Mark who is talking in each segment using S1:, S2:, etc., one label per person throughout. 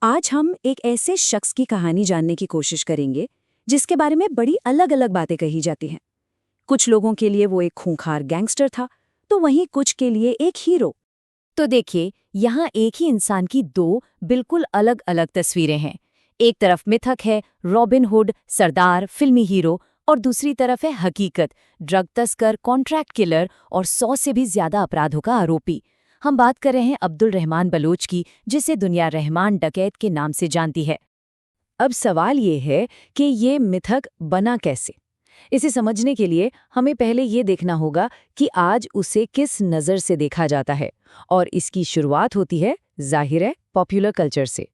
S1: आज हम एक ऐसे शख्स की कहानी जानने की कोशिश करेंगे जिसके बारे में बड़ी अलग अलग बातें कही जाती हैं। कुछ लोगों के लिए वो एक खूंखार गैंगस्टर था, तो वहीं कुछ के लिए एक हीरो। तो देखिए, यहाँ एक ही इंसान की दो बिल्कुल अलग अलग तस्वीरें हैं। एक तरफ मिथक है, रॉबिन हुड, सरदार, फिल्मी हीरो, और दूसरी तरफ है हकीकत, ड्रग तस्कर, कॉन्ट्रैक्ट किलर और 100 से भी ज्यादा अपराधों का आरोपी। हम बात कर रहे हैं अब्दुल रहमान बलोच की, जिसे दुनिया रहमान डकैत के नाम से जानती है। अब सवाल ये है कि ये मिथक बना कैसे। इसे समझने के लिए हमें पहले ये देखना होगा कि आज उसे किस नज़र से देखा जाता है, और इसकी शुरुआत होती है, जाहिर है, पॉपुलर कल्चर से।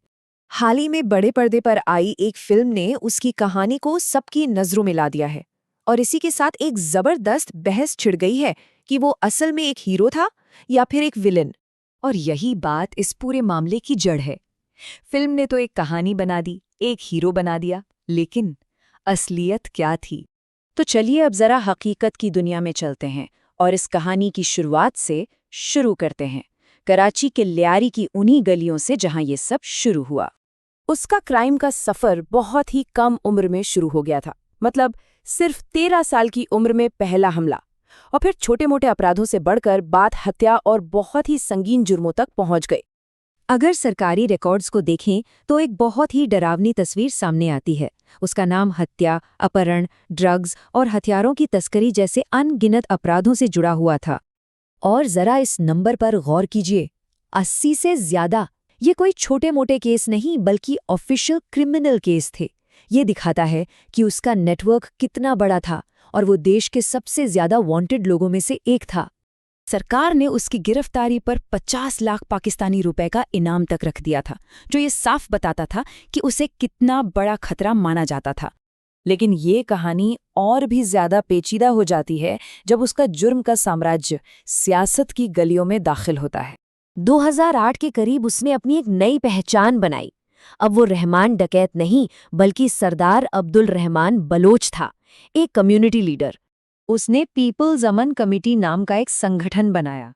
S1: हाल ही में बड़े पर्दे पर आई एक फिल्म ने उसकी कहानी को सबकी नज़रों में ला दिया है, और इसी के साथ एक ज़बरदस्त बहस छिड़ गई है कि वो असल में एक हीरो था या फिर एक विलन। और यही बात इस पूरे मामले की जड़ है। फिल्म ने तो एक कहानी बना दी, एक हीरो बना दिया, लेकिन असलियत क्या थी? तो चलिए अब जरा हकीकत की दुनिया में चलते हैं और इस कहानी की शुरुआत से शुरू करते हैं, कराची के लियारी की उन्हीं गलियों से जहां ये सब शुरू हुआ। उसका क्राइम का सफर बहुत ही कम उम्र में शुरू हो गया था। मतलब सिर्फ 13 साल की उम्र में पहला हमला, और फिर छोटे मोटे अपराधों से बढ़कर बात हत्या और बहुत ही संगीन जुर्मों तक पहुंच गई। अगर सरकारी रिकॉर्ड्स को देखें तो एक बहुत ही डरावनी तस्वीर सामने आती है। उसका नाम हत्या, अपहरण, ड्रग्स और हथियारों की तस्करी जैसे अनगिनत अपराधों से जुड़ा हुआ था। और जरा इस नंबर पर गौर कीजिए, 80 से ज्यादा। ये कोई छोटे मोटे केस नहीं, बल्कि ऑफिशियल क्रिमिनल केस थे। ये दिखाता है कि उसका नेटवर्क कितना बड़ा था, और वो देश के सबसे ज्यादा वांटेड लोगों में से एक था। सरकार ने उसकी गिरफ्तारी पर 50 लाख पाकिस्तानी रुपए का इनाम तक रख दिया था, जो ये साफ बताता था कि उसे कितना बड़ा खतरा माना जाता था। लेकिन ये कहानी और भी ज्यादा पेचीदा हो जाती है जब उसका जुर्म का साम्राज्य सियासत की गलियों में दाखिल होता है। 2008 के करीब उसने अपनी एक नई पहचान बनाई। अब वो रहमान डकैत नहीं, बल्कि सरदार अब्दुल रहमान बलोच था, एक कम्युनिटी लीडर। उसने पीपल्स अमन कमेटी नाम का एक संगठन बनाया।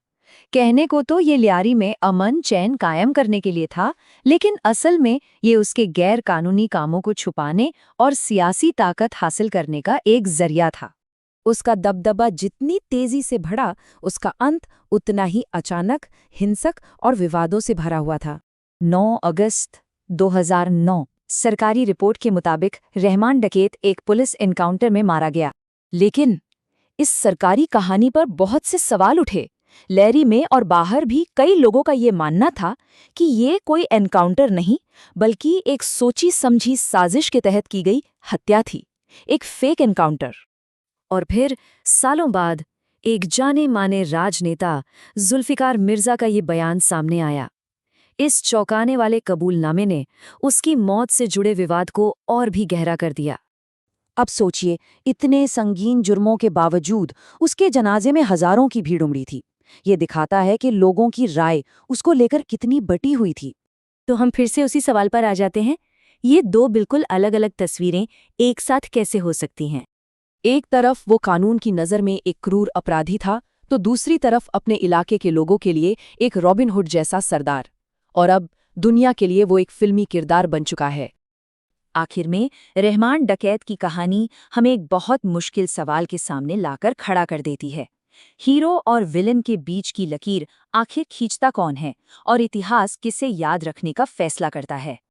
S1: कहने को तो ये लियारी में अमन चैन कायम करने के लिए था, लेकिन असल में ये उसके गैर कानूनी कामों को छुपाने और सियासी ताकत हासिल करने का एक जरिया था। उसका दबदबा जितनी तेजी से बढ़ा, उसका अंत उतना ही अचानक, हिंसक और विवादों से भरा हुआ था। 9 अगस्त 2009 सरकारी रिपोर्ट के मुताबिक रहमान डकैत एक पुलिस एनकाउंटर में मारा गया। लेकिन इस सरकारी कहानी पर बहुत से सवाल उठे। लियारी में और बाहर भी कई लोगों का ये मानना था कि ये कोई एनकाउंटर नहीं, बल्कि एक सोची समझी साजिश के तहत की गई हत्या थी, एक फेक एनकाउंटर। और फिर सालों बाद एक जाने माने राजनेता जुल्फिकार मिर्जा का ये बयान सामने आया। इस चौंकाने वाले कबूलनामे ने उसकी मौत से जुड़े विवाद को और भी गहरा कर दिया। अब सोचिए, इतने संगीन जुर्मों के बावजूद उसके जनाजे में हजारों की भीड़ उमड़ी थी। ये दिखाता है कि लोगों की राय उसको लेकर कितनी बटी हुई थी। तो हम फिर से उसी सवाल पर आ जाते हैं, ये दो बिल्कुल अलग अलग तस्वीरें एक साथ कैसे हो सकती हैं? एक तरफ वो कानून की नज़र में एक क्रूर अपराधी था, तो दूसरी तरफ अपने इलाके के लोगों के लिए एक रॉबिन हुड जैसा सरदार। और अब दुनिया के लिए वो एक फिल्मी किरदार बन चुका है। आखिर में रहमान डकैत की कहानी हमें एक बहुत मुश्किल सवाल के सामने लाकर खड़ा कर देती है। हीरो और विलन के बीच की लकीर आखिर खींचता कौन है, और इतिहास किसे याद रखने का फैसला करता है?